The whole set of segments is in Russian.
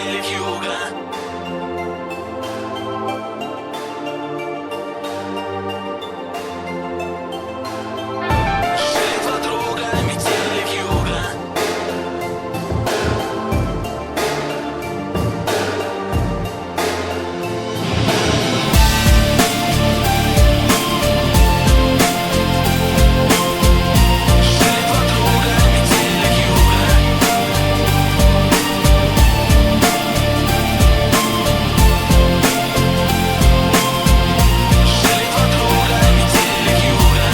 метели вьюга. Жили два друга, метели вьюга. Жили два друга, метели вьюга. Жили два друга, метели вьюга.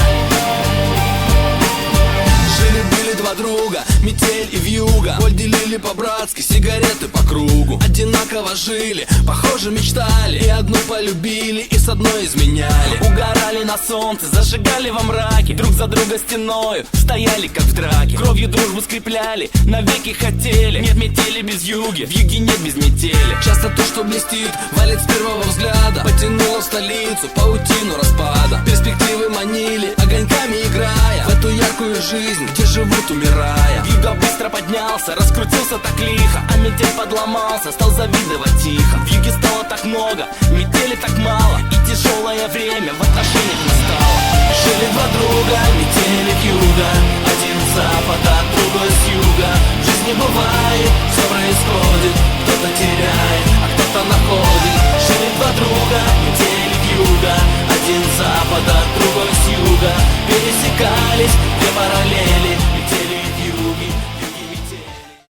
Жили-были два друга, метель и вьюга. Боль делили по-братски, сигареты по кругу. Одинаково жили, похоже мечтали. И одну полюбили, и с одной изменяли. Угорали на солнце, зажигали во мраке. Друг за друга стеною стояли, как в драке. Кровью дружбу скрепляли, навеки хотели. Нет метели без юги, в юге нет без метели. Часто то, что блестит, валит с первого взгляда. Потянуло в столицу, паутину распада. Перспективы манили, огоньками играя в эту яркую жизнь, где живут, умирая. Вьюга быстро поднялся, раскрутился так лихо. А метель подломался, стал завидовать тихо. В юге стало так много, метели так мало. И тяжелое время в отношениях настало. Жили два друга, метели вьюга. Один с запада, другой с юга. В жизни бывает, все происходит. Кто-то теряет, а кто-то находит. Жили два друга, метели вьюга. Один с запада, другой с юга. Пересекались две параллели.